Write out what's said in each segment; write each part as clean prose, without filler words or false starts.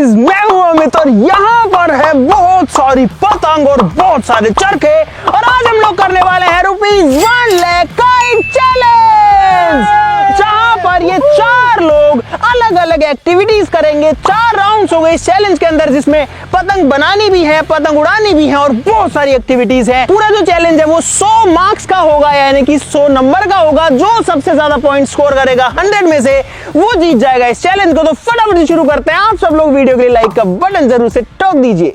Guys, मैं हूं अमित और यहाँ पर है बहुत सारी पतंग और बहुत सारे चरखे और आज हम लोग करने वाले हैं ₹1 लाख काइट चैलेंज, जहां पर ये 4 लोग अलग अलग एक्टिविटीज करेंगे। 4 राउंड्स हो गए इस चैलेंज के अंदर, जिसमें पतंग बनानी भी है, पतंग उड़ानी भी है और बहुत सारी एक्टिविटीज है। पूरा जो चैलेंज है वो 100 मार्क्स का होगा, यानी कि 100 नंबर का होगा। जो सबसे ज्यादा पॉइंट स्कोर करेगा 100 में से वो जीत जाएगा इस चैलेंज को। तो फटाफट शुरू करते हैं। आप सब लोग वीडियो के लिए लाइक का बटन जरूर से ठोक दीजिए।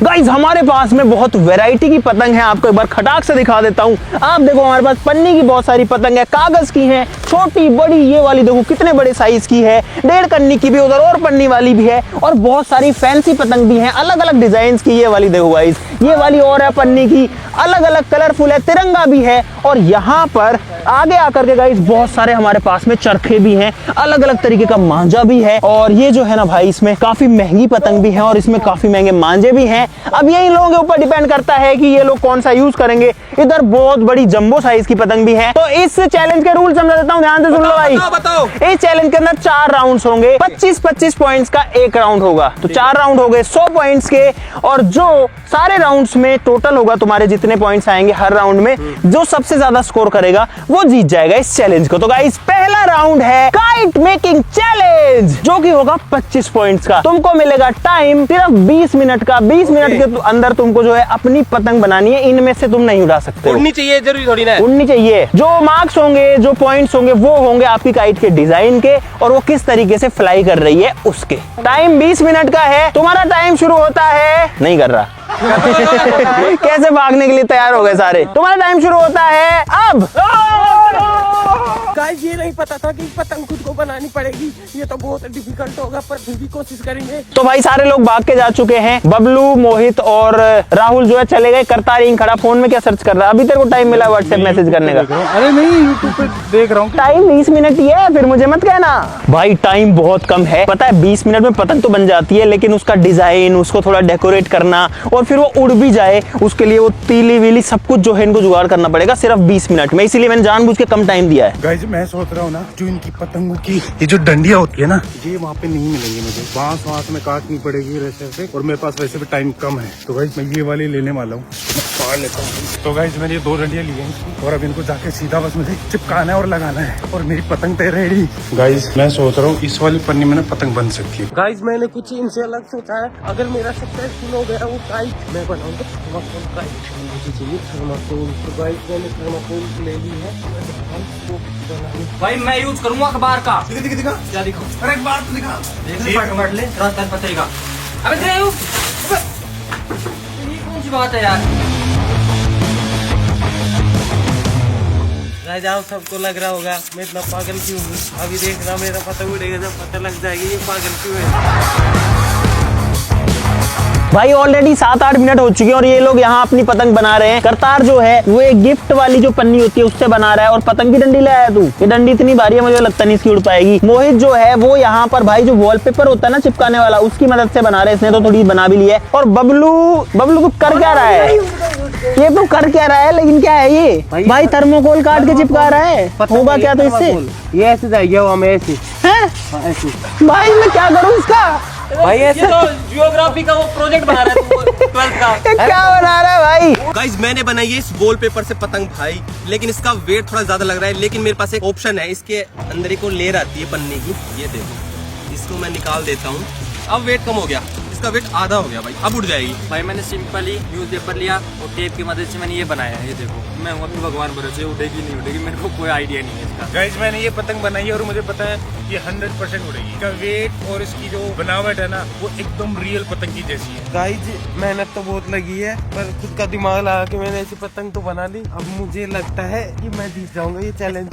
गाइस, हमारे पास में बहुत वैरायटी की पतंग है, आपको एक बार खटाक से दिखा देता हूँ। आप देखो, हमारे पास पन्नी की बहुत सारी पतंग है, कागज की है, छोटी बड़ी, ये वाली देखो कितने बड़े साइज की है, 1.5 कन्नी की भी, उधर और पन्नी वाली भी है और बहुत सारी फैंसी पतंग भी है, अलग अलग डिजाइन की। ये वाली देखो गाइस, ये वाली और है पन्नी की, अलग अलग कलरफुल है, तिरंगा भी है। और यहाँ पर आगे आकर के गाइस बहुत सारे हमारे पास में चरखे भी हैं, अलग अलग तरीके का मांझा भी है। और ये जो है ना भाई, इसमें काफी महंगी पतंग भी है और इसमें काफी महंगे मांझे भी हैं। अब ये इन लोगों के ऊपर डिपेंड करता है कि ये लोग कौन सा यूज करेंगे। इधर बहुत बड़ी जंबो साइज की पतंग भी है। तो इस चैलेंज के रूल समझा देता हूँ, ध्यान से सुन लो भाई। बताओ। इस चैलेंज के अंदर 4 राउंड्स होंगे, 25-25 पॉइंट्स का एक राउंड होगा। तो 4 राउंड हो गए 100 पॉइंट्स के, और जो सारे राउंड्स में टोटल होगा, तुम्हारे जितने पॉइंट्स आएंगे हर राउंड में, जो सबसे ज्यादा स्कोर करेगा वो जीत जाएगा इस चैलेंज को। तो गाइस, पहला राउंड है काइट मेकिंग चैलेंज, जो कि होगा 25 पॉइंट्स का। तुमको मिलेगा टाइम सिर्फ 20 मिनट का। 20 मिनट के अंदर तुमको जो है अपनी पतंग बनानी है, इनमें से तुम नहीं उड़ा सकते। उड़नी चाहिए, जरूरी थोड़ी ना उड़नी चाहिए। जो मार्क्स होंगे, जो पॉइंट्स होंगे, वो होंगे आपकी काइट के डिजाइन के और वो किस तरीके से फ्लाई कर रही है उसके। टाइम 20 मिनट का है। तुम्हारा टाइम शुरू होता है, नहीं कर रहा कैसे भागने के लिए तैयार हो गए सारे। तुम्हारा टाइम शुरू होता है अब। गाइस, ये नहीं पता था कि पतंग खुद को बनानी पड़ेगी। ये तो बहुत डिफिकल्ट होगा, पर फिर भी कोशिश करेंगे। तो भाई सारे लोग भाग के जा चुके हैं। बबलू, मोहित और राहुल जो है चले गए। करतार यहीं खड़ा फोन में क्या सर्च कर रहा है। अभी तेरे को टाइम मिला व्हाट्सएप मैसेज करने का? अरे नहीं, यूट्यूब पे देख रहा हूँ। टाइम 20 मिनट ही है, फिर मुझे मत कहना भाई टाइम बहुत कम है। पता है 20 मिनट में पतंग तो बन जाती है, लेकिन उसका डिजाइन, उसको थोड़ा डेकोरेट करना और फिर वो उड़ भी जाए, उसके लिए वो तीली वीली सब कुछ जो है इनको जुगाड़ करना पड़ेगा सिर्फ 20 मिनट में। इसीलिए मैंने जानबूझ के कम टाइम दिया है। गाइस, मैं सोच रहा हूँ ना, जो इनकी पतंगों की ये जो डंडियां होती है ना, ये वहाँ पे नहीं मिलेंगी मुझे। बांस में काटनी पड़ेगी रेशर से, और मेरे पास वैसे भी टाइम कम है। तो गाइस, मैं ये वाली लेने वाला हूँ, फाड़ लेता हूँ। तो गाइस, मैंने ये 2 डंडियां ली हैं और अब इनको जाके सीधा बस मुझे चिपकाना है और लगाना है, और मेरी पतंग तैयार रेडी। गाइस, मैं सोच रहा हूँ इस वाली पन्नी में ना पतंग बन सकती है। गाइस, मैंने कुछ इनसे अलग सोचा है। अगर मेरा सक्सेसफुल हो गया वो काइट, मैं बनाऊंगा थर्माकोल काइट। मुझे चाहिए थर्माकोल। तो गाइस, मैंने थर्माकोल ले ली है। भाई मैं यूज करूंगा अखबार का। दिखा क्या दिखाऊं? अरे एक बात तो दिखा। पढ़ ले, रास्ता पत्रिका। अबे दे ये कौन सी बात है यार? राजाओं, सबको लग रहा होगा मैं इतना पागल क्यों हूँ। अभी देखना, मेरा पता उड़ेगा जब पता लग जाएगी ये पागल क्यों है। भाई ऑलरेडी 7-8 मिनट हो चुके हैं और ये लोग यहाँ अपनी पतंग बना रहे हैं। करतार जो है वो एक गिफ्ट वाली जो पन्नी होती है उससे बना रहा है, और पतंग की डंडी ले आया तू। ये डंडी इतनी भारी है, मुझे लगता नहीं इसकी उड़ पाएगी। मोहित जो है वो यहाँ पर भाई जो वॉलपेपर होता है ना चिपकाने वाला, उसकी मदद से बना रहे हैं। इसने तो थोड़ी बना भी लिया है। और बबलू तू कर क्या रहा है? ये तो कर क्या रहा है, लेकिन क्या है ये? भाई थर्मोकोल काट के चिपका रहा है। होगा क्या तो इससे? ये ऐसे जाएगा हमें ऐसे। भाई मैं क्या करूँ इसका? भाई ऐसे तो जियोग्राफी का वो प्रोजेक्ट बना रहा है 12th का। क्या बना रहा है भाई? गाइस, मैंने बनाई है इस वॉल पेपर से पतंग भाई, लेकिन इसका वेट थोड़ा ज्यादा लग रहा है। लेकिन मेरे पास एक ऑप्शन है, इसके अंदर एक लेयर आती है पन्नी की, ये देखो, इसको मैं निकाल देता हूँ। अब वेट कम हो गया, इसका वेट आधा हो गया भाई, अब उड़ जाएगी। भाई मैंने सिंपली न्यूज़पेपर लिया और टेप की मदद से मैंने ये बनाया है। ये देखो, मैं हूँ अपने भगवान भरोसे, उड़ेगी नहीं उड़ेगी मेरे को कोई आइडिया नहीं है इसका। गाइस, मैंने ये पतंग बनाई है और मुझे पता है ये 100% उड़ेगी। इसका वेट और इसकी जो बनावट है ना, वो एकदम रियल पतंग की जैसी है। गाइस, मेहनत तो बहुत लगी है, पर खुद का दिमाग लगा के मैंने ऐसी पतंग तो बना ली। अब मुझे लगता है कि मैं जीत जाऊंगा ये चैलेंज।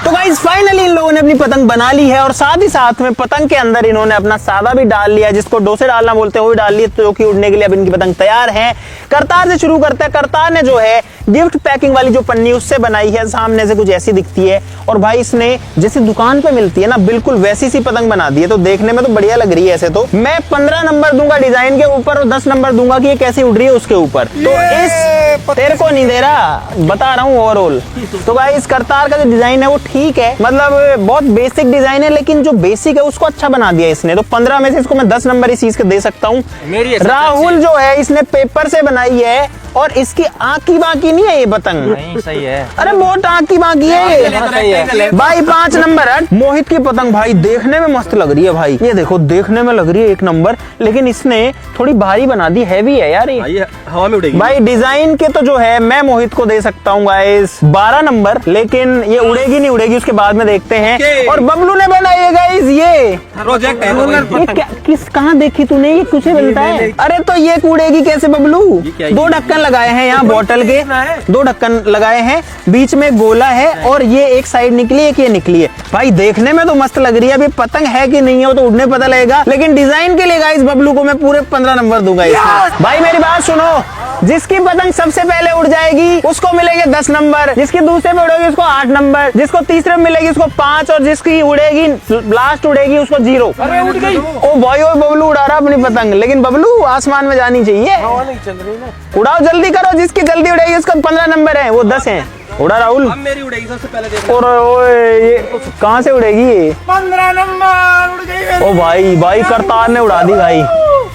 तो गाइस, फाइनली इन लोगों ने अपनी पतंग बना ली है और साथ ही साथ में पतंग के अंदर इन्होंने अपना सादा भी डाल लिया, जिसको डोसे डालना बोलते हैं, वो भी डाल लिया, जो कि उड़ने के लिए अब इनकी पतंग तैयार है। करतार से शुरू करते हैं। करतार ने जो है है गिफ्ट पैकिंग वाली जो पन्नी उससे बनाई है, सामने से कुछ ऐसी दिखती है। और भाई इसने जैसे दुकान पे मिलती है ना बिल्कुल वैसी सी पतंग बना दी है, तो देखने में तो बढ़िया लग रही है। ऐसे तो मैं 15 नंबर दूंगा डिजाइन के ऊपर और 10 नंबर दूंगा कि ये कैसी उड़ रही है उसके ऊपर। तो इस तेरे को नहीं दे रहा, बता रहा हूँ ओवरऑल। तो भाई इस करतार का जो डिजाइन है वो ठीक है, मतलब बहुत बेसिक डिजाइन है, लेकिन जो बेसिक है उसको अच्छा बना दिया इसने। तो 15 में से इसको मैं 10 नंबर इस चीज के दे सकता हूँ। राहुल जो है इसने पेपर से बनाई है और इसकी आंकी बाकी नहीं है ये पतंग। नहीं सही है। अरे बहुत आंकी बाकी है ये। सही है भाई 5 नंबर है। मोहित की पतंग भाई देखने में मस्त लग रही है भाई, ये देखो देखने में लग रही है 1 नंबर, लेकिन इसने थोड़ी भारी बना दी, हैवी है यार ये हवा में उड़ेगी भाई। डिजाइन के तो जो है मैं मोहित को दे सकता हूँ गाइस 12 नंबर, लेकिन ये उड़ेगी नहीं उड़ेगी उसके बाद में देखते हैं। और बबलू ने बनाई है गाइस ये प्रोजेक्ट है ये किस कहाँ देखी तूने, ये कुछ बनता है? अरे तो ये उड़ेगी कैसे बबलू? 2 ढक्कन लगाए हैं यहाँ बोतल के, 2 ढक्कन लगाए हैं, बीच में गोला है और ये एक साइड निकली एक ये निकली है। भाई देखने में तो मस्त लग रही है, अभी पतंग है कि नहीं है वो तो उड़ने पता लगेगा, लेकिन डिजाइन के लिए गाइस बबलू को मैं पूरे 15 नंबर दूंगा इसमें। भाई मेरी बात सुनो, जिसकी पतंग सबसे पहले उड़ जाएगी उसको मिलेंगे 10 नंबर, जिसकी दूसरे पे उड़ेगी उसको 8 नंबर, जिसको तीसरे में मिलेगी उसको 5 और जिसकी उड़ेगी लास्ट उड़ेगी उसको 0। अरे उड़ गई। ओ भाई ओ बबलू उड़ा रहा अपनी पतंग, लेकिन बबलू आसमान में जानी चाहिए। हवा नहीं चल रही ना। उड़ाओ जल्दी करो, जिसकी जल्दी उड़ेगी उसका 15 नंबर है, वो 10 है। उड़ा राहुल। अब मेरी उड़ेगी सबसे पहले देखो। और ओए ये कहाँ से उड़ेगी ये? 15 नंबर उड़ गई। ओ भाई भाई करतार ने उड़ा दी भाई,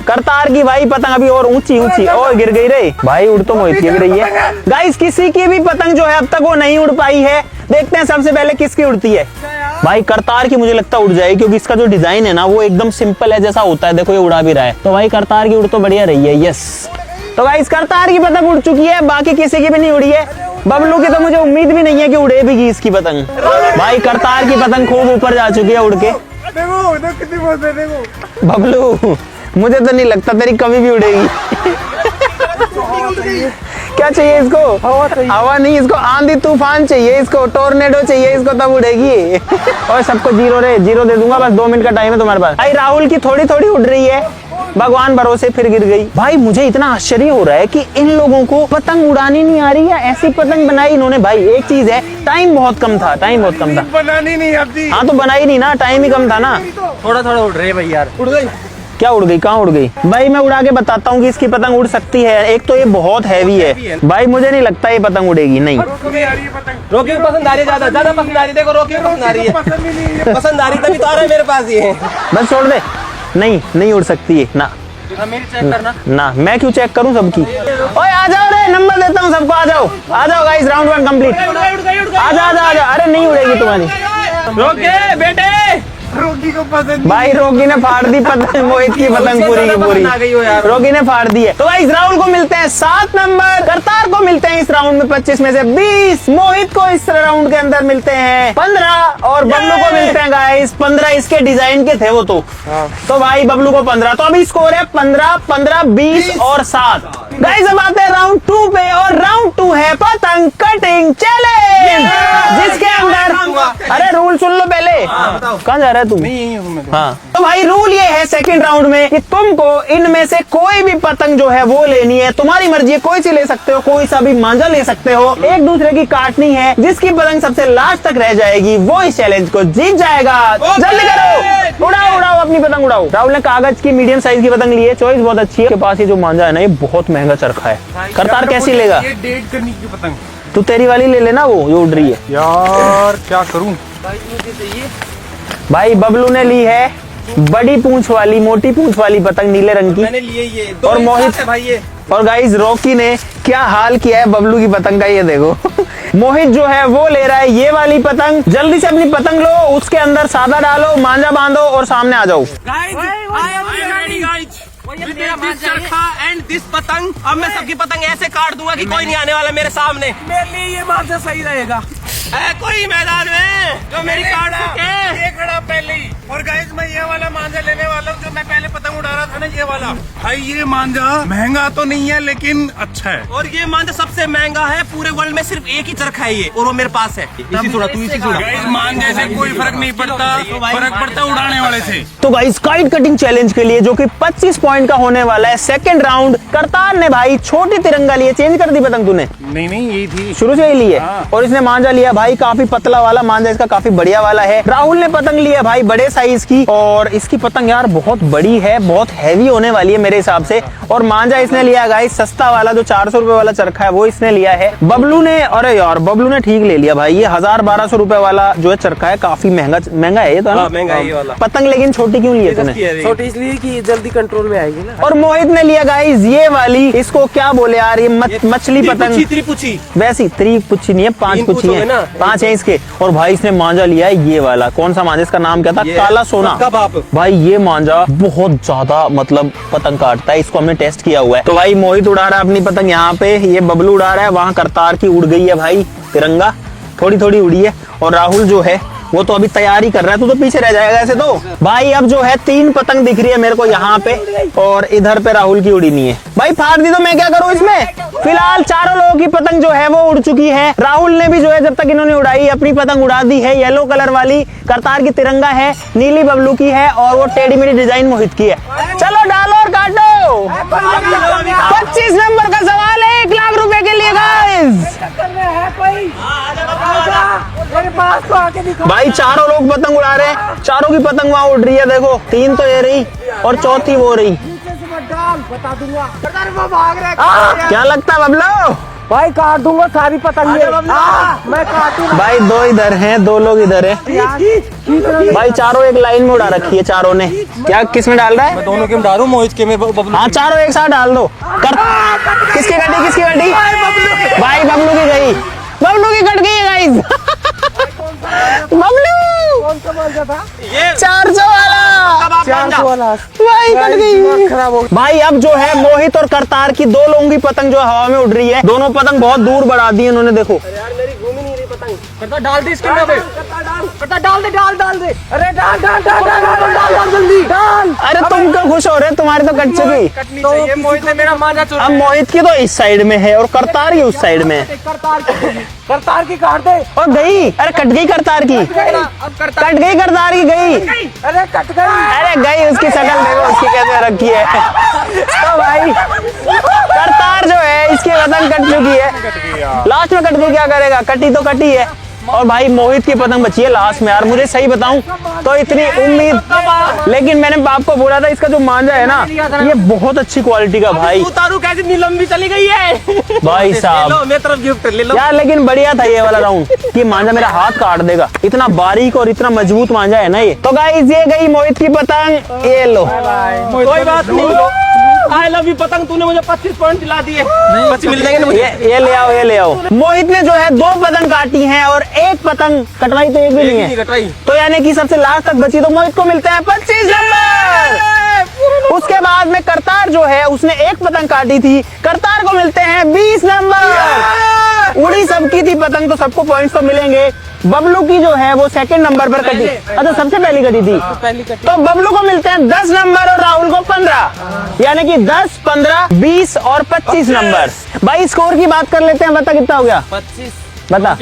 करतार की भाई पतंग अभी और ऊंची ऊंची और गिर गई रे भाई। उड़ तो मोहित की भी रही है गाइस, किसी की भी पतंग जो है अब तक वो नहीं उड़ पाई है। देखते हैं सबसे पहले किसकी उड़ती है। भाई करतार की मुझे लगता है उड़ जाएगी, क्योंकि इसका जो डिजाइन है ना वो एकदम सिंपल है जैसा होता है। देखो ये उड़ा भी रहा है, तो भाई करतार की उड़ तो बढ़िया रही है। यस, तो गाइस करतार की पतंग उड़ चुकी है, बाकी किसी की भी नहीं उड़ी है। बबलू की तो मुझे उम्मीद भी नहीं है कि उड़ेगी इसकी पतंग। भाई करतार की पतंग खूब ऊपर जा चुकी है उड़ के। देखो देखो कितनी मस्त है, देखो। बबलू मुझे तो नहीं लगता तेरी कभी भी उड़ेगी। क्या चाहिए इसको? हवा चाहिए। हवा नहीं, इसको आंधी तूफान चाहिए, इसको टोर्नेडो चाहिए, इसको तब उड़ेगी। और सबको 0 रे 0 दे दूंगा, बस 2 मिनट का टाइम है तुम्हारे पास। भाई राहुल की थोड़ी थोड़ी उड़ रही है, भगवान भरोसे फिर गिर गई। भाई मुझे इतना आश्चर्य हो रहा है कि इन लोगों को पतंग उड़ानी नहीं आ रही है, ऐसी पतंग बनाई इन्होंने। भाई एक चीज है, टाइम बहुत कम था, टाइम बहुत कम था। बनानी नहीं आती। हाँ तो बनाई नहीं ना, टाइम ही कम था ना। थोड़ा थोड़ा उड़ रही है भाई यार। उड़ गई। क्या उड़ गई? कहाँ उड़ गई? भाई मैं उड़ा के बताता हूँ कि इसकी पतंग उड़ सकती है। एक तो ये बहुत हैवी है भाई, मुझे नहीं लगता ये पतंग उड़ेगी। नहीं कभी आ रही है पतंग। रोकी में पसंद आ रही है, ज्यादा ज्यादा पसंद आ रही है। देखो रोकी में पसंद आ रही है, पसंद ही नहीं है। पसंद आ रही तभी तो आ रहा है मेरे पास ये। बस छोड़ दे, नहीं नहीं उड़ सकती है ना। मेरी चेक करना ना मैं क्यों चेक करूं सबकी? ओए आ जाओ रे, नंबर देता हूं सबको, आ जाओ गाइस, राउंड 1 कंप्लीट। आ जाओ। अरे नहीं उड़ेगी तुम्हारी। रोके बेटे, रोगी को पसंद। भाई रोगी ने फाड़ दी पतंग, मोहित की पतंग पूरी की पूरी आ गई हो यार। रोगी ने फाड़ दी है। तो गाइस राहुल को मिलते हैं 7 नंबर, करतार को मिलते हैं इस राउंड में 25 में से 20, मोहित को इस राउंड के अंदर मिलते हैं 15 और बबलू को मिलते हैं गाइस 15। इसके डिजाइन के थे वो तो भाई बबलू को 15। तो अभी स्कोर है 15, 15, 20 और 7। गाइस अब आते हैं राउंड 2 पे, और राउंड 2 है पतंग कटिंग चैलेंज, जिसके अंदर अरे रूल सुन लो पहले। कहाँ जा रहा है तुम? हाँ तो भाई रूल ये है सेकंड राउंड में कि तुमको इनमें से कोई भी पतंग जो है वो लेनी है, तुम्हारी मर्जी है, कोई सी ले सकते हो, कोई सा भी मांझा ले सकते हो, एक दूसरे की काटनी है। जिसकी पतंग सबसे लास्ट तक रह जाएगी वो इस चैलेंज को जीत जाएगा। जल्दी करो, उड़ाओ अपनी पतंग उड़ाओ। राहुल ने कागज की मीडियम साइज की पतंग ली है, चॉइस बहुत अच्छी है। के पास ये जो मांझा है ना ये बहुत महंगा चरखा है। करतार कैसी लेगा? ये डेट करने की पतंग तू तेरी वाली ले लेना, वो जो उड़ रही है। यार क्या करूं? भाई बबलू ने ली है बड़ी पूंछ वाली, मोटी पूंछ वाली पतंग नीले रंग की। मैंने लिए ये और मोहित है भाई ये। और गाइस रॉकी ने क्या हाल किया है बबलू की पतंग का, ये देखो। मोहित जो है वो ले रहा है ये वाली पतंग। जल्दी से अपनी पतंग लो, उसके अंदर सादा डालो, मांझा बांधो और सामने आ जाओ। एंड दिस पतंग, अब मैं सबकी पतंग ऐसे काट दूंगा कि कोई नहीं आने वाला मेरे सामने। मेरे लिए ये मांझा सही रहेगा। है कोई मैदान में जो मेरी काट सके? ये खड़ा पहले ही। और गाइस मैं ये वाला मांझा लेने वाला हूँ जो मैं पहले पतंग उड़ा रहा था ना, ये वाला। भाई ये मांझा महंगा तो नहीं है लेकिन अच्छा है। और ये मांझा सबसे महंगा है पूरे वर्ल्ड में, सिर्फ एक ही चरखा है ये, और वो मेरे पास है। इसी थोड़ा तू इसी थोड़ा गाइस मांझे से कोई फर्क नहीं पड़ता, फर्क पड़ता उड़ाने वाले से। तो गाइस काइट कटिंग चैलेंज के लिए जो कि 25 पॉइंट का होने वाला है, सेकंड राउंड करतार ने भाई छोटी तिरंगा लिए। चेंज कर दी पतंग तूने? नहीं यही थी शुरू से ही ली है। हाँ। और इसने मांझा लिया भाई काफी पतला वाला मांझा, इसका काफी बढ़िया वाला है। राहुल ने पतंग लिया भाई बड़े साइज की, और इसकी पतंग यार बहुत बड़ी है, बहुत हैवी होने वाली है मेरे हिसाब से। और मांझा इसने लिया गाइस सस्ता वाला, जो 400 रुपए वाला चरखा है वो इसने लिया है। बबलू ने, अरे यार बबलू ने ठीक ले लिया भाई, ये 1000-1200 रुपए वाला जो है चरखा है, काफी महंगा है ये तो, है ना? महंगा है ये वाला। पतंग लेकिन छोटी क्यों ली है तूने? छोटी इसलिए कि जल्दी कंट्रोल में आएगी ना। और मोहित ने लिया गाइस ये वाली, इसको क्या बोले यार, ये मछली पतंग त्रिपुची वैसी, त्रिपुच्छी नहीं है, 5 पुच्छी है, 5 है इसके। और भाई इसने मांझा लिया है ये वाला, कौन सा मांझा, इसका नाम क्या था? काला सोना। भाई ये मांझा बहुत ज्यादा मतलब पतंग काटता है, इसको हमने टेस्ट किया हुआ है। तो भाई मोहित उड़ा रहा है अपनी पतंग यहाँ पे, ये बबलू उड़ा रहा है, वहाँ करतार की उड़ गई है भाई तिरंगा, थोड़ी थोड़ी उड़ी है। और राहुल जो है वो तो अभी तैयारी कर रहा है, तू तो पीछे रह जाएगा ऐसे तो। भाई अब जो है 3 पतंग दिख रही है मेरे को यहाँ पे, और इधर पे राहुल की उड़ी नहीं है। भाई फाड़ दी तो मैं क्या करूँ इसमें? फिलहाल चारों लोगों की पतंग जो है वो उड़ चुकी है। राहुल ने भी जो है जब तक इन्होंने उड़ाई अपनी पतंग उड़ा दी है। येलो कलर वाली करतार की तिरंगा है, नीली बबलू की है, और वो टेढ़ी मेढ़ी डिजाइन मोहित की है। चलो डालो और काटो। 25 नंबर का सवाल है 1 लाख रुपए के लिए गाइस। भाई चारों लोग पतंग उड़ा रहे हैं, चारों की पतंग वहाँ उड़ रही है, देखो 3 तो ये रही और चौथी वो रही। बता दूंगा। क्या लगता है बबलू? भाई काट दूंगा सारी पतंग। मैं काटूंगा भाई 2 इधर हैं, 2 लोग इधर हैं। भाई चारों एक लाइन में उड़ा रखी है चारों ने। क्या किस में डाल रहा है? दोनों के में डालूं, मोहित के में बबलू। हाँ चारों एक साथ डाल दो। किसकी कटी, किसकी कटी? भाई बबलू की गई, बबलू की कट गई है गाइस। बबलू कौन सा मांझा था? 400 वाला, 400 वाला भाई कट गई। खराब हो। भाई अब जो है मोहित और करतार की 2 लोगों की पतंग जो हवा में उड़ रही है, दोनों पतंग बहुत दूर बढ़ा दी इन्होंने, देखो। यार मेरी घूम ही नहीं रही पतंग। करता डाल दे इसके में, डाल दे अरे डाल जल्दी डाल। अरे तुम क्यों खुश हो रहे हो? तुम्हारी तो कट चुकी। कटनी चाहिए। मोहित ने मेरा मांझा चुरा। अब मोहित की तो इस साइड में है और करतार की उस साइड में है। करतार की काट दे। और गई, अरे कट गई करतार की, अब करता कट गई करतार की, गई। अरे कट गई। अरे गई, उसकी शक्ल देखो उसकी कैसे रखी है। तो भाई करतार जो है इसकी पतंग कट चुकी है, लास्ट में कट गई, क्या करेगा, कटी तो कटी है। और भाई मोहित की पतंग बची है लास्ट में। यार मुझे सही बताऊं तो इतनी उम्मीद, लेकिन मैंने बाप को बोला था इसका जो मांझा है ना ये बहुत अच्छी क्वालिटी का भाई। उतारू कैसे, इतनी लंबी चली गई है। भाई साहब मेरी तरफ गिफ्ट ले लो यार, लेकिन बढ़िया था ये वाला राउंड, कि मांझा मेरा हाथ काट देगा, इतना बारीक और इतना मजबूत मांझा है ना ये। तो गाइस ये गई मोहित की पतंग, ये लो। कोई बात नहीं, आई लव यू पतंग, तूने मुझे 25 पॉइंट दिला दिए। 25 मिल जाएंगे मुझे। ये ले आओ, ये ले आओ। मोहित ने जो है 2 पतंग काटी हैं और 1 पतंग कटवाई तो एक भी नहीं है, तो यानी कि सबसे लास्ट तक बची, तो मोहित को मिलते हैं 25 नंबर। उसके बाद में करतार जो है उसने 1 पतंग काटी थी, करतार को मिलते हैं 20 नंबर। उड़ी सबकी थी पतंग तो सबको पॉइंट्स तो मिलेंगे। बबलू की जो है वो सेकंड नंबर पर कटी, अच्छा सबसे पहली कटी थी, तो बबलू को मिलते हैं 10 नंबर और राहुल को 15, यानी कि 10, 15, 20 और 25 नंबर। भाई स्कोर की बात कर लेते हैं, बता कितना हो गया? 25, बता।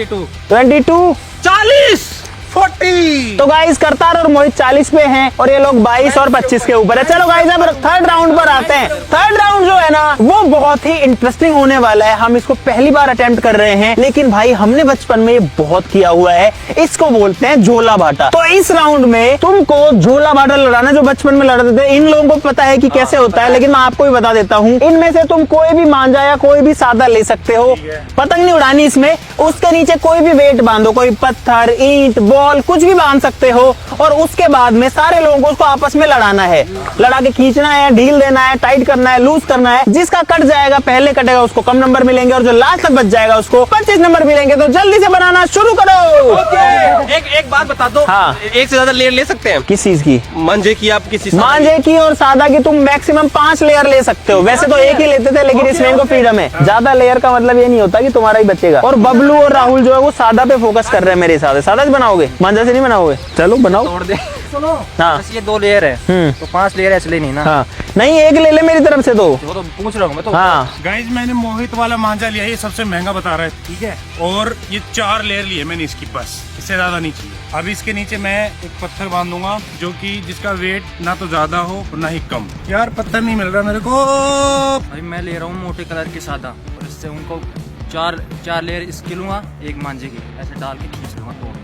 22, 40, 40। तो गाइस करतार और मोहित 40 पे हैं और ये लोग 22 और 25 के ऊपर है। चलो गाइस अब थर्ड राउंड पर आते हैं। थर्ड राउंड जो है ना वो बहुत ही इंटरेस्टिंग होने वाला है। हम इसको पहली बार अटेम्प्ट कर रहे हैं, लेकिन भाई हमने बचपन में ये बहुत किया हुआ है। इसको बोलते हैं झोला भाटा। तो इस राउंड में तुमको झोला भाटा लड़ाना, जो बचपन में लड़ते थे, इन लोगों को पता है कि कैसे होता है, लेकिन मैं आपको भी बता देता हूँ। इनमें से तुम कोई भी मांझा या कोई भी सादा ले सकते हो, पतंग नहीं उड़ानी इसमें। उसके नीचे कोई भी वेट बांधो, कोई पत्थर, ईंट, बॉल, कुछ भी बांध सकते हो, और उसके बाद में सारे लोगों को उसको आपस में लड़ाना है। लड़ा के खींचना है, ढील देना है, टाइट करना है, लूज करना है। जिसका कट जाएगा, पहले कटेगा, उसको कम नंबर मिलेंगे, और जो लास्ट तक बच जाएगा उसको 25 नंबर मिलेंगे। तो जल्दी से बनाना शुरू करो। एक बात बता दो, हाँ। एक से ज्यादा लेयर ले सकते हैं? किस चीज की? मांझे की, आप किसी मांझे की और सादा की तुम मैक्सिमम 5 लेयर ले सकते हो। वैसे तो एक ही लेते थे, लेकिन इसमें इनको फ्रीडम है। ज्यादा लेयर का मतलब ये नहीं होता कि तुम्हारा ही बचेगा। और बबलू और राहुल जो है वो सादा पे फोकस कर रहे हैं मेरे हिसाब से। सादा बनाओगे? बनाओगे? मांझा से नहीं बनाओगे? चलो बनाओ। तोड़ दे। सुनो, हाँ। बस ये 2 लेयर है तो 5 लेयर ऐसे लेनी ना। हाँ नहीं, एक ले ले मेरी तरफ से तो। वो तो पूछ रहा हूँ मैं तो। हाँ गाइज मैंने मोहित वाला मांझा लिया, ये सबसे महंगा बता रहा है, ठीक है। और ये 4 लेयर लिए मैंने इसकी, बस इससे ज्यादा नहीं चाहिए। अब इसके नीचे मैं एक पत्थर बांधूंगा जो कि जिसका वेट ना तो ज्यादा हो और ना ही कम। यार पत्थर नहीं मिल रहा मेरे को। भाई मैं ले रहा हूँ मोटे कलर के सादा, और इससे उनको 4 लेयर इसकी लूंगा, एक मांझे की, ऐसे डाल के खींच लूंगा, तोड़ दूंगा।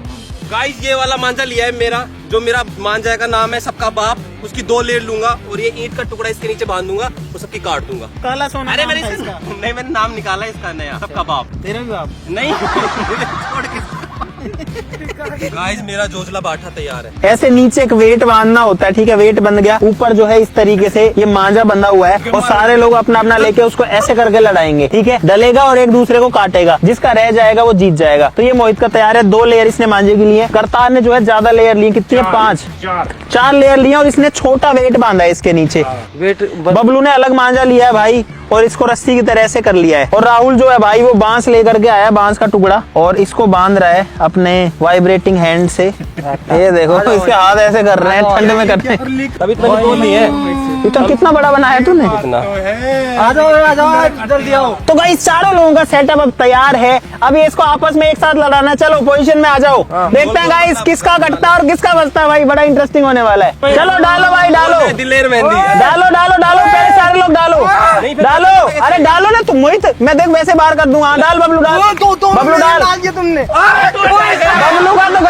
गाइस ये वाला मांझा लिया है मेरा, जो मेरा मांझा का नाम है सबका बाप, उसकी 2 लेयर लूंगा और ये ईंट का टुकड़ा इसके नीचे बांध दूंगा और सबकी काट दूंगा। काला सोना। अरे मैंने नहीं, मैंने नाम निकाला इसका नया, सबका बाप। तेरा भी बाप? नहीं छोड़ के। गाइस मेरा जोजला बाठा तैयार है। ऐसे नीचे एक वेट बांधना होता है, ठीक है। वेट बंध गया, ऊपर जो है इस तरीके से ये मांझा बंधा हुआ है और सारे लोग अपना अपना लेके उसको ऐसे करके लड़ाएंगे, ठीक है। डलेगा और एक दूसरे को काटेगा, जिसका रह जाएगा वो जीत जाएगा। तो ये मोहित का तैयार है। 2 लेयर इसने मांझे के लिए, करतार ने जो है ज्यादा लेयर लिए, कितनी है? 5 4 लेयर लिए और इसने छोटा वेट बांधा है इसके नीचे। वेट बबलू ने अलग मांझा लिया है भाई और इसको रस्सी की तरह से कर लिया है। और राहुल जो है भाई वो बांस लेकर के आया, बांस का टुकड़ा, और इसको बांध रहा है अपने वाइब्रेटिंग हैंड से। ये देखो इसके हाथ ऐसे कर रहे हैं, ठंड में कर रहे हैं। अभी तो बोल नहीं है। ये तो कितना बड़ा बना है तूने। आ जाओ जल्दी आओ। तो गाइस चारों लोगों का सेटअप अब तैयार है। अब ये इसको आपस में एक साथ लड़ाना। चलो पोजीशन में आ जाओ, देखते हैं गाइस किसका कटता है और किसका बचता है। भाई बड़ा इंटरेस्टिंग होने वाला है। चलो डालो भाई, डालो दिलेर मेहंदी। डालो डालो डालो, पहले सारे लोग डालो डालो। अरे डालो ना तुम मोहित, मैं देख वैसे बाहर कर दूंगा। डाल बबलू, डाल बबलू, डाल तुमने। बबलू का तो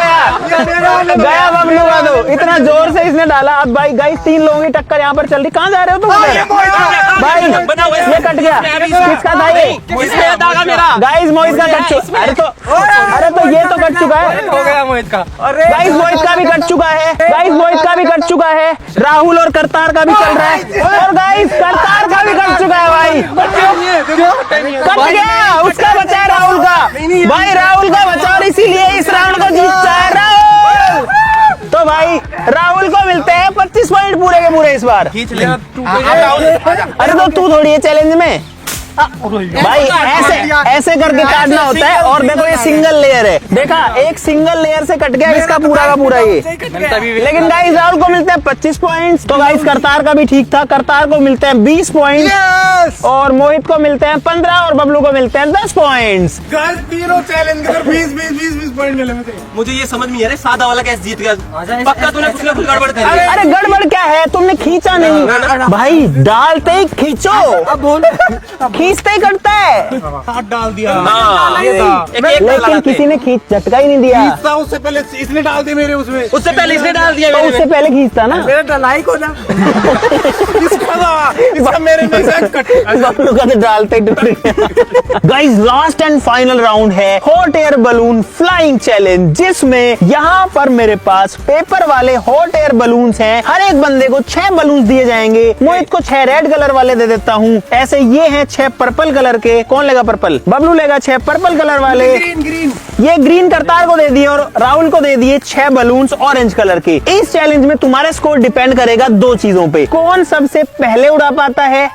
गया बबलू का तो। इतना जोर से इसने डाला। अब भाई गाइस 3 लोगों की टक्कर यहाँ पर चल रही। कहाँ जा रहे हो तुम? भाई ये कट गया, किसका था ये? गाइस मोहित का कट चुका। अरे तो ये तो कट चुका है। हो गया मोहित का। गाइस मोहित का भी कट चुका है। गाइस मोहित का भी कट चुका है। राहुल और करतार का भी चल रहा है। और गाइस करतार का भी कट चुका है भाई। कट गया, उसका बचा है राहुल का। भाई राहुल का बचा और इसीलिए इस राउंड को जीतता है राहुल। तो भाई राहुल को मिलते हैं 25 पॉइंट पूरे के पूरे इस बार। खींच ले। अरे तो तू थोड़ी है चैलेंज में। भाई ऐसे ऐसे करके काटना होता है। और देखो ये सिंगल लेयर है, देखा एक सिंगल लेयर से कट गया इसका पूरा का पूरा ये। लेकिन गाइस राहुल को मिलते हैं 25 पॉइंट्स। तो गाइस करतार का भी ठीक था, करतार को मिलते हैं 20 पॉइंट्स और मोहित को मिलते हैं 15 और बबलू को मिलते हैं 10 पॉइंट्स। तीनों चैलेंज कर 20 पॉइंट मिले मुझे। मुझे ये समझ नहीं आ रहा सादा वाला कैसे जीत गया। पक्का तूने कुछ ना कुछ गड़बड़ कर दी। अरे गड़बड़ क्या है, तुमने खींचा नहीं भाई, डालते ही खींचो। अब बोल। खींचते ही कटता है। हाथ डाल दिया। लेकिन किसी ने खींच झटका ही नहीं दिया। उससे पहले इसने डाल दिया मेरे उसमें। उससे पहले इसने डाल दिया। तो उससे पहले खींचता ना। मेरा डलाई को ना। इसका मेरे में से बबलू का तो डालते ही टूट गया। Guys last and final round है hot air balloon flying challenge, जिसमें यहाँ पर मेरे पास पेपर वाले हॉट एयर बलून्स हैं। हर एक बंदे को 6 बलून्स दिए जाएंगे। मोहित को 6 रेड कलर वाले दे देता हूँ। ऐसे ये हैं 6 पर्पल कलर के। कौन लेगा पर्पल? बबलू लेगा 6 पर्पल कलर वाले। ग्रीन ये ग्रीन करतार को दे दिए और राहुल को दे दिए 6 बलून्स ऑरेंज कलर के। इस चैलेंज में तुम्हारा स्कोर डिपेंड करेगा 2 चीजों पे, कौन सबसे पहले उड़ा पाता है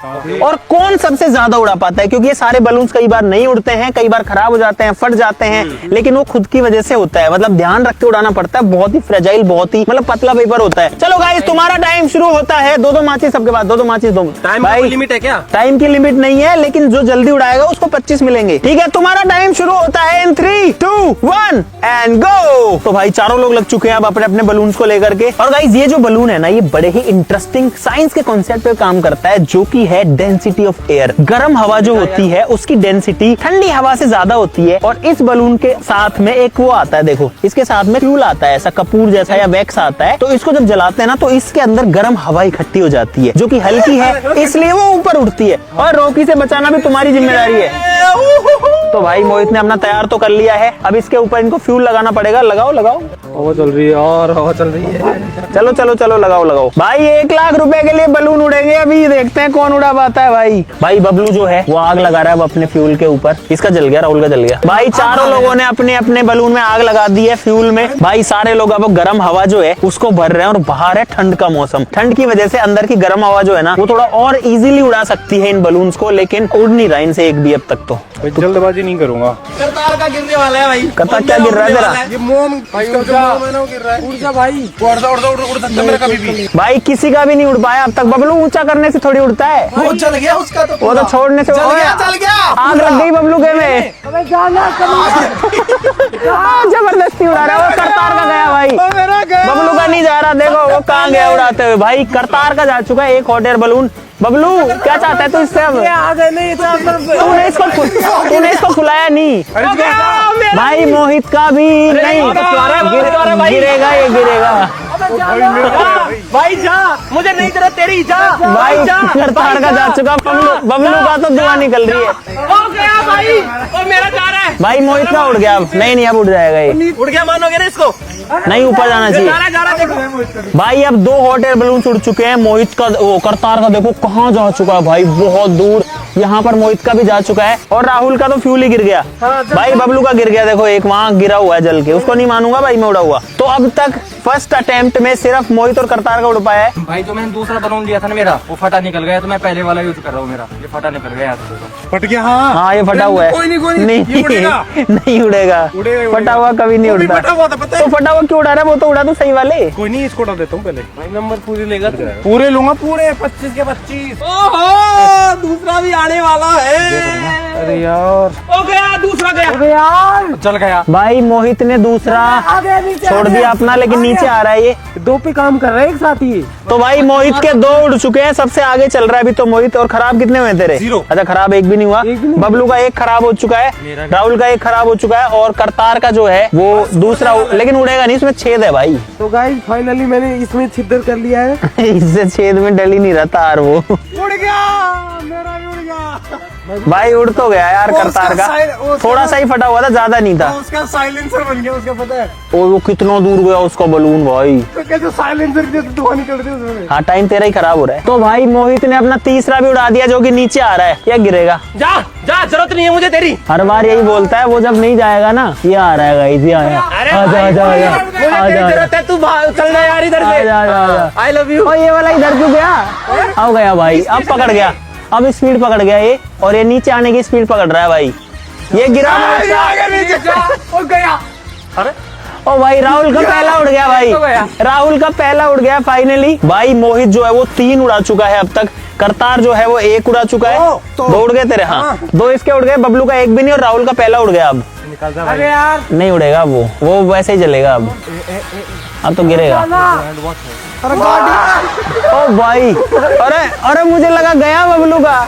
और कौन सबसे ज्यादा उड़ा पाता है। क्योंकि ये सारे बलून्स कई बार नहीं उड़ते हैं, कई बार खराब हो जाते हैं, फट जाते हैं, लेकिन वो खुद की वजह से होता है। मतलब ध्यान रख के उड़ाना पड़ता है। बहुत ही फ्रेजाइल, बहुत ही मतलब पतला पेपर होता है। चलो गाइस तुम्हारा टाइम शुरू होता है। 2-2 माचिस सबके बाद 2-2 माचिस दो। टाइम की लिमिट है क्या? टाइम की लिमिट नहीं है, लेकिन जो जल्दी उड़ाएगा उसको 25 मिलेंगे। ठीक है तुम्हारा टाइम शुरू होता है इन 3, 2, 1 एंड गो। तो भाई चारों लोग लग चुके हैं अब अपने अपने बलून्स को लेकर के। और गाइस ये जो बलून है ना, ये बड़े ही इंटरेस्टिंग साइंस के कॉन्सेप्ट पे काम करता है, जो कि है डेंसिटी ऑफ एयर। गर्म हवा जो होती है उसकी डेंसिटी ठंडी हवा से ज्यादा होती है। और इस बलून के साथ में एक वो आता है, देखो इसके साथ में फ्यूल आता है, ऐसा कपूर जैसा या वैक्स आता है। तो इसको जब जलाते हैं ना तो इसके अंदर गर्म हवा इकट्ठी हो जाती है, जो कि हल्की है, इसलिए वो ऊपर उठती है। और रॉकी से बचाना भी तुम्हारी जिम्मेदारी है। तो भाई मोहित ने अपना तैयार तो कर लिया है, अब इसके ऊपर इनको फ्यूल लगाना पड़ेगा। लगाओ लगाओ, हवा चल रही है और हवा चल रही है। चलो चलो चलो लगाओ लगाओ। भाई 1 लाख रुपए के लिए बलून उड़ेंगे। अभी देखते हैं कौन उड़ा पाता है। भाई बबलू जो है वो आग लगा रहा है अपने फ्यूल के ऊपर। इसका जल गया, राहुल का जल गया। भाई चारों लोगों ने अपने अपने बलून में आग लगा दी है फ्यूल में। भाई सारे लोग अब गर्म हवा जो है उसको भर रहे हैं। और बाहर है ठंड का मौसम, ठंड की वजह से अंदर की गर्म हवा जो है ना वो थोड़ा और इजीली उड़ा सकती है इन बलून्स को, लेकिन उड़ नहीं रहा इनसे एक भी अब तक। तो। भाई जल्दबाजी नहीं करूंगा। करतार का गिरने वाला है भाई। करतार क्या गिर रहा है तेरा? ये मोम इसका जो मोम है ना वो गिर रहा है। उड़ जा भाई। उड़ सकता है मेरा कभी भी। भाई किसी का भी नहीं उड़ पाया अब तक। बबलू ऊंचा करने से थोड़ी उड़ता है, वो जल गया उसका तो। वो तो छोड़ने से। चल गया। आग लग गई बबलू के में। अबे जाना जबरदस्ती उड़ा रहा है वो। करतार का गया भाई, मेरा गया। बबलू का नहीं जा रहा। देखो वो कहाँ गया उड़ाते हुए। भाई करतार का जा चुका है एक हॉट एयर बलून। बबलू क्या चाहता है तू इससे अब? आगे नहीं तूने इसको फुलाया नहीं भाई। मोहित का भी नहीं गिरेगा, ये गिरेगा भाई जा, मुझे नहीं तेरा तेरी जा भाई। करतार का जा चुका। बबलू का तो धुआं निकल रही है। हो गया भाई। और मेरा जा रहा है भाई मोहित का उड़ गया अब। नहीं अब उड़ जाएगा ये। उड़ गया मानोगे ना इसको? नहीं ऊपर जाना चाहिए जा रहा देखो। भाई। अब 2 हॉट एयर बलून उड़ चुके हैं। मोहित का, वो करतार का देखो कहाँ जा चुका है भाई, बहुत दूर। यहाँ पर मोहित का भी जा चुका है और राहुल का तो फ्यूल ही गिर गया भाई। बबलू का गिर गया देखो, एक वहाँ गिरा हुआ है जल के। उसको नहीं मानूंगा भाई मैं उड़ा हुआ। तो अब तक फर्स्ट अटेम्प्ट में सिर्फ मोहित और करतार का उड़ पाया है। भाई जो मैंने दूसरा बलून लिया था ना मेरा, वो फटा निकल गया, तो मैं पहले वाला यूज कर रहा हूँ। मेरा ये फटा निकल गया। फट गया। हाँ हाँ ये फटा हुआ है। कोई नहीं नहीं उड़ेगा। नहीं उड़ेगा। फटा हुआ कभी नहीं उड़ता। फटा हुआ था पता तो है। फटा हुआ क्यों उड़ा रहा है? वो तो उड़ा तो सही वाले। कोई नहीं इसको उड़ा देता हूँ पहले। भाई नंबर पूरे लेगा तू। पूरे लूंगा, पूरे 25 के 25। ओहो दूसरा भी आने वाला है। अरे यार हो गया, दूसरा गया। अबे यार चल गया भाई मोहित ने दूसरा आगे नीचे छोड़ दिया अपना, लेकिन नीचे आ रहा है ये। 2 पे काम कर रहे हैं एक साथ ही। तो भाई मोहित के 2 उड़ चुके हैं, सबसे आगे चल रहा है अभी तो मोहित। और खराब कितने हुए तेरे? 0। अच्छा खराब एक भी नहीं हुआ। एक भी नहीं। बबलू का 1 खराब हो चुका है, राहुल का 1 खराब हो चुका है और करतार का जो है वो दूसरा, लेकिन उड़ेगा नहीं, इसमें छेद है भाई। तो गाइस फाइनली मैंने इसमें छिद्र कर लिया है। इससे छेद में डल ही नहीं रहा तार वो। उड़ गया, मेरा भी उड़ गया। भाई उड़ तो गया यार करतार का। थोड़ा सा ही फटा हुआ था, ज्यादा नहीं था। उसका साइलेंसर बन गया, उसका पता है? और वो कितना दूर गया उसका बलून भाई। तो कैसे साइलेंसर की धुआं निकलती है उसमें। हाँ टाइम तेरा ही खराब हो रहा है। तो भाई मोहित ने अपना तीसरा भी उड़ा दिया जो कि नीचे आ रहा है। क्या गिरेगा? जा जा, जरूरत नहीं है मुझे तेरी। हर बार यही बोलता है, वो जब नहीं जाएगा ना ये आ रहा है गाइस, ये आया। जरूरत है, तू चल जा यार इधर से। I love you. और ये वाला इधर क्यों गया? अब गया भाई, अब पकड़ गया, अब स्पीड पकड़ गया ये। और ये नीचे आने की स्पीड पकड़ रहा है भाई। ये गिरा हो गया। अरे ओ भाई राहुल का पहला उड़ गया भाई। राहुल का पहला उड़ गया फाइनली। भाई मोहित जो है वो 3 उड़ा चुका है अब तक। करतार जो है वो 1 उड़ा चुका है। 2 उड़ गए तेरे। हाँ 2 इसके उड़ गए, बबलू का 1 भी नहीं और राहुल का पहला उड़ गया। अब अरे यार नहीं उड़ेगा वो वैसे ही चलेगा। अब तो गिरेगा। अरे गाड़ी। ओ भाई अरे मुझे लगा गया बबलू का।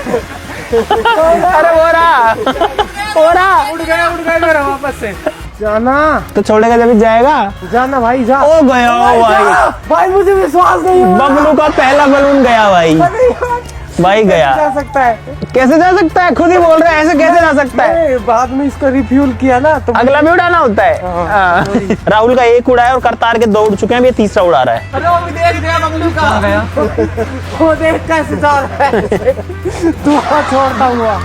अरे हो रहा उड़ गया मेरा वापस से। जाना तो छोड़ेगा जब जाएगा। जाना भाई जा। ओ गया भाई। भाई मुझे विश्वास नहीं हो रहा। बबलू का पहला बलून गया भाई। भाई गया। जा सकता है? कैसे जा सकता है? खुद ही बोल रहे हैं, ऐसे कैसे जा सकता है? अरे, बाद में इसका रिफ्यूल किया ना तो अगला भी उड़ाना होता है। हाँ। राहुल का 1 उड़ा है और करतार के 2 उड़ चुके हैं, अब ये तीसरा उड़ा रहा है। अरे वो भी देख दिया बबलू का। वो देख कैसे जा रहा है। तू छोड़ता हुआ।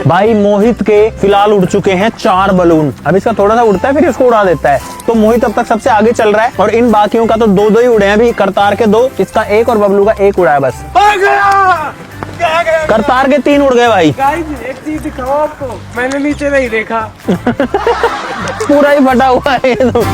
भाई मोहित के फिलहाल उड़ चुके हैं 4 बलून। अब इसका थोड़ा सा उड़ता है फिर इसको उड़ा देता है। तो मोहित अब तक सबसे आगे चल रहा है और इन बाकियों का तो 2-2 ही उड़े हैं अभी। करतार के 2, इसका 1 और बबलू का 1 उड़ा है बस। करतार के 3 उड़ गए भाई। गाइस एक चीज दिखाओ आपको, मैंने नीचे नहीं देखा। पूरा ही फटा हुआ है ये तो।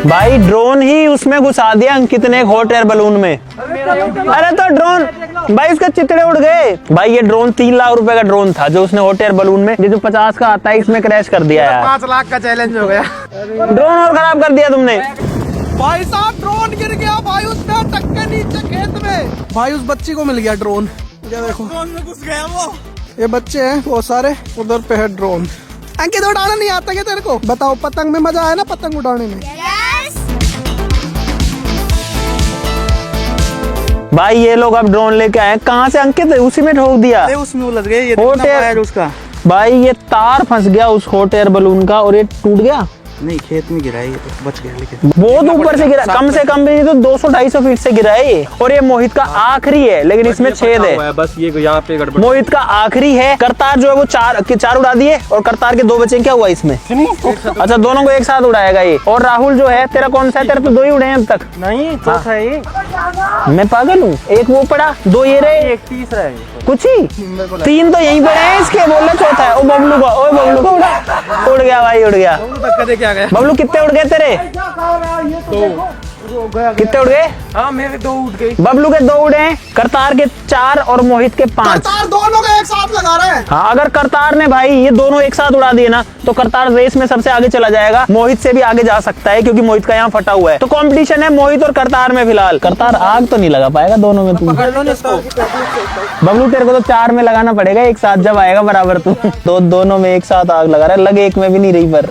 भाई ड्रोन ही उसमें घुसा दिया अंकित ने एक हॉट एयर बलून में। अरे तो ड्रोन भाई उसके चितड़े उड़ गए भाई। ये ड्रोन 3 लाख रुपए का ड्रोन था जो उसने हॉट एयर बलून में, ये जो 50 का आता है इसमें क्रैश कर दिया यार। 5 लाख का चैलेंज हो गया। ड्रोन और खराब कर दिया तुमने। भाई साहब ड्रोन गिर गया भाई, उसमें अटक के नीचे खेत में। भाई उस बच्ची को मिल गया ड्रोन। ये देखो ड्रोन में घुस गया वो। ये बच्चे हैं बहुत सारे, उधर पे है ड्रोन। अंकित उड़ाना नहीं आता क्या तेरे को? बताओ, पतंग में मजा आया ना पतंग उड़ाने में? भाई ये लोग अब ड्रोन लेके आए। कहाँ से अंकित? उसी में ठोक दिया। उसमें उलझ गए। ये हॉट एयर उसका भाई, ये तार फंस गया उस हॉट एयर बलून का और ये टूट गया। नहीं खेत में गिरा है ये तो बच गया लेकिन बहुत ऊपर से गिरा, कम से कम भी तो 200-250 फीट से गिरा है ये। और ये मोहित का आखिरी है, लेकिन इसमें छेद है। बस ये यहाँ पे गड़बड़। मोहित का आखिरी है। करतार जो है वो चार उड़ा दिए और करतार के 2 बचे। क्या हुआ इसमें? अच्छा, दोनों को एक साथ उड़ाएगा ये। और राहुल जो है, तेरा कौन सा है? तेरे तो 2 ही उड़े हैं अब तक। नहीं चौथा है ये। मैं पागल हूँ? एक वो पड़ा, 2 ये रहे, एक तीसरा है कुछ ही 3 तो यहीं पड़े हैं इसके। बोल रहे चौथा है। ओ बबलू का उड़ गया भाई, उड़ गया। बबलू कितने उड़ गए तेरे? कितने उड़ गए? हाँ मेरे 2 उठ गए। बबलू के 2 उड़े हैं, करतार के 4 और मोहित के 5। करतार दोनों का एक साथ लगा रहे हैं। हाँ, अगर करतार ने भाई ये दोनों एक साथ उड़ा दिए ना, तो करतार रेस में सबसे आगे चला जाएगा। मोहित से भी आगे जा सकता है, क्योंकि मोहित का यहाँ फटा हुआ है। तो कंपटीशन है मोहित और करतार में फिलहाल। करतार आग तो नहीं लगा पाएगा दोनों में। तू बबलू, तेरे को तो 4 में लगाना पड़ेगा एक साथ, जब आएगा बराबर तू। तो दोनों में एक साथ आग लगा रहा है, लगे एक में भी नहीं रही पर।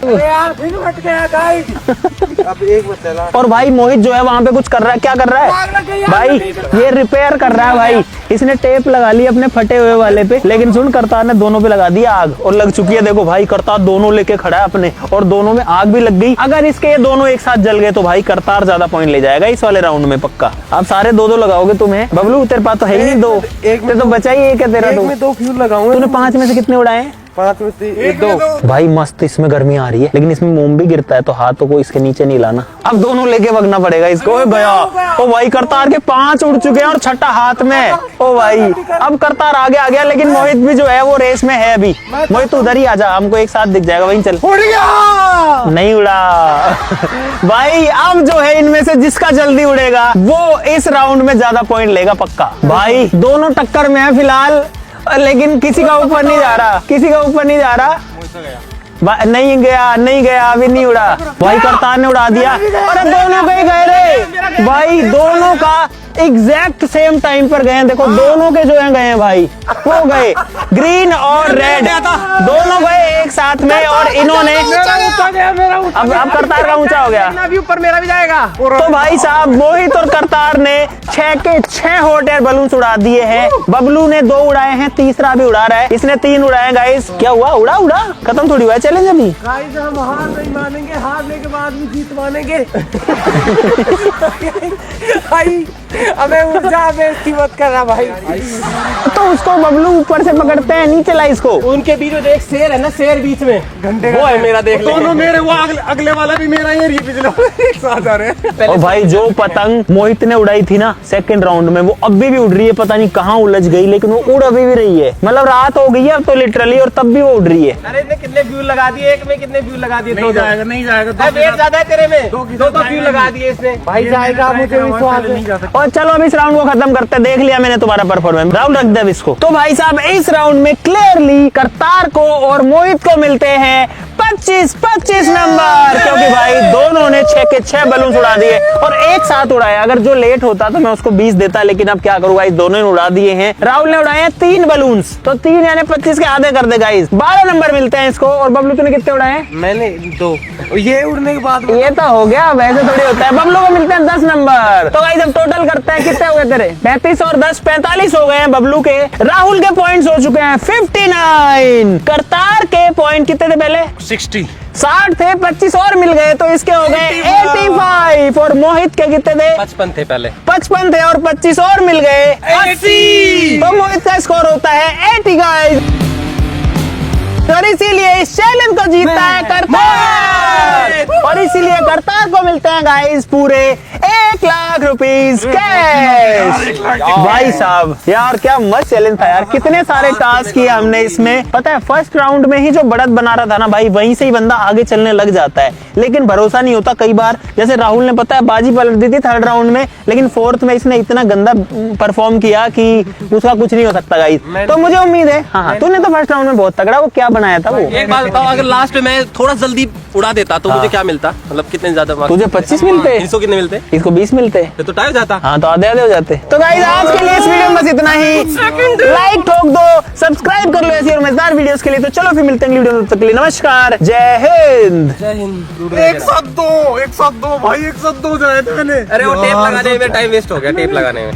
अब एक बचा। और भाई मोहित जो है वहाँ पे कुछ कर रहा है। क्या कर रहा है भाई? ये रिपेयर कर रहा है भाई। इसने टेप लगा ली अपने फटे हुए वाले पे, लेकिन सुन, करतार ने दोनों पे लगा दिया आग और लग चुकी है। देखो भाई, करतार दोनों लेके खड़ा है अपने, और दोनों में आग भी लग गई। अगर इसके ये दोनों एक साथ जल गए तो भाई करतार ज्यादा पॉइंट ले जाएगा इस वाले राउंड में पक्का। अब सारे 2-2 लगाओगे तुम्हें। बबलू, तेरे पास तो है ही नहीं 2, एक तो बचा ही एक है तेरा। एक में 2 फ्यूल लगाऊंगा। तूने 5 में से कितने उड़ाए हैं? 5 में से 2। भाई मस्त, इसमें गर्मी आ रही है, लेकिन इसमें मोम भी गिरता है, तो हाथों को इसके नीचे नहीं लाना। अब दोनों लेके भगना पड़ेगा इसको। ओ गया। ओ भाई, करतार के 5 उड़ चुके हैं और 6ठा हाथ में। ओ भाई, अब करतार आगे आ गया, लेकिन मोहित भी जो है वो रेस में है अभी। मोहित उधर ही आजा, हमको एक साथ दिख जाएगा। वहीं चल। उड़ गया। नहीं उड़ा भाई। अब जो है इनमें से जिसका जल्दी उड़ेगा वो इस राउंड में ज्यादा पॉइंट लेगा पक्का। भाई दोनों टक्कर में है फिलहाल, लेकिन किसी का ऊपर नहीं जा रहा, किसी का ऊपर नहीं जा रहा। नहीं गया, अभी नहीं उड़ा भाई। करतार ने उड़ा दिया। अरे दोनों कहीं गए रे भाई, दोनों का एग्जैक्ट सेम टाइम पर गए हैं। देखो दोनों के जो है गए हैं भाई, वो गए ग्रीन और रेड, दोनों गए एक साथ में। और इन्होंने अब करतार का ऊंचा हो गया, ऊपर मेरा भी जाएगा। तो भाई साहब मोहित और करतार ने 6 के 6 हॉट एयर बलून्स उड़ा दिए हैं। बबलू ने 2 उड़ाए हैं, तीसरा भी उड़ा रहा है। इसने 3 उड़ाए गाइस। क्या हुआ? उड़ा खत्म थोड़ी हुआ है चैलेंज अभी। गाइस हम हार नहीं मानेंगे, हारने के बाद भी जीत मानेंगे। भाई हमें ऊर्जा बेइज्जती मत करना भाई। तो उसको बबलू ऊपर से पकड़ते हैं, नीचे ला इसको। उनके बीच में एक शेर है ना, शेर बीच में घंटे वो है मेरा। देख दोनों मेरे, वो अगले वाला भी मेरा ही है, ये पिछले एक साथ आ रहे हैं। और भाई जो पतंग मोहित ने उड़ाई थी ना सेकंड राउंड में, वो अभी भी उड़ रही है। पता नहीं कहाँ उलझ गई, लेकिन वो उड़ अभी भी रही है। मतलब रात हो गई है अब तो लिटरली, और तब भी वो उड़ रही है। अरे इसने कितने फ्यूल लगा दिए? एक में कितने फ्यूल लगा दिए? नहीं जाएगा। वेट ज्यादा है तेरे में। 2 फ्यूल लगा दिए इसने। भाई जाएगा, मुझे विश्वास है। और चलो अब इस राउंड को खत्म करते हैं। देख लिया मैंने तुम्हारा परफॉर्मेंस। राहुल रख दे इसको। तो भाई साहब इस राउंड में क्लियरली करतार को और मोहित को मिलते हैं 25 नंबर, क्योंकि भाई दोनों ने 6 के 6 बलून उड़ा दिए और एक साथ उड़ाया। अगर जो लेट होता तो मैं उसको 20 देता, लेकिन अब क्या करूँ गाइस, दोनों ने उड़ा दिए हैं। राहुल ने उड़ाए हैं 3 बलून, तो 3 यानी 25 के आधे कर दे गाइस। 12 नंबर मिलते हैं इसको। और बबलू तूने कितने उड़ाए हैं? मैंने 2। ये उड़ने के बाद ये तो हो गया, वैसे थोड़ी होता है। बबलू को मिलते हैं 10 नंबर। तो गाइस अब टोटल करते हैं, कितने हो गए तेरे? 35 और 10 45 हो गए हैं बबलू के। राहुल के पॉइंट्स हो चुके हैं 59। करतार के पॉइंट कितने थे पहले? 60 थे, 25 और मिल गए तो इसके हो गए 85। और मोहित के कितने थे? 55 थे पहले। 55 थे और 25 और मिल गए 80। तो मोहित का स्कोर होता है 80 गाइस। और इसीलिए इस चैलेंज को जीतता है करतार, और इसीलिए करतार को मिलते हैं गाइस पूरे 1 लाख रुपीस कैश। भाई साहब यार क्या मस्त चैलेंज था यार, कितने सारे टास्क किए हमने इसमें। पता है फर्स्ट राउंड में ही जो बढ़त बना रहा था ना भाई, वहीं से ही बंदा आगे चलने लग जाता है, लेकिन भरोसा नहीं होता कई बार। जैसे राहुल ने पता है बाजी पलट दी थी 3rd राउंड में, लेकिन 4th में इसने इतना गंदा परफॉर्म किया कि उसका कुछ नहीं हो सकता गाइस। तो मुझे उम्मीद है हाँ तूने तो फर्स्ट राउंड में बहुत तगड़ा, वो क्या बनाया था वो। एक बात बताओ, अगर लास्ट में मैं थोड़ा जल्दी उड़ा देता तो मुझे क्या मिलता? मतलब कितने ज्यादा marks? तुझे 25 मिलते, इसको कितने मिलते? इसको 20 मिलते, तो टाइम जाता। हाँ तो आधे आधे हो जाते। तो गाइस आज के लिए इस वीडियो में बस इतना ही। लाइक ठोक दो, सब्सक्राइब कर लो ऐसी और मजेदार वीडियोस के लिए। तो चलो फिर मिलते हैं वीडियो में, तब तक के लिए नमस्कार, जय हिंद। एक साथ दो भाई, एक साथ 2 जाए थे मैंने। अरे वो टेप लगाने में टाइम वेस्ट हो गया, टेप लगाने में।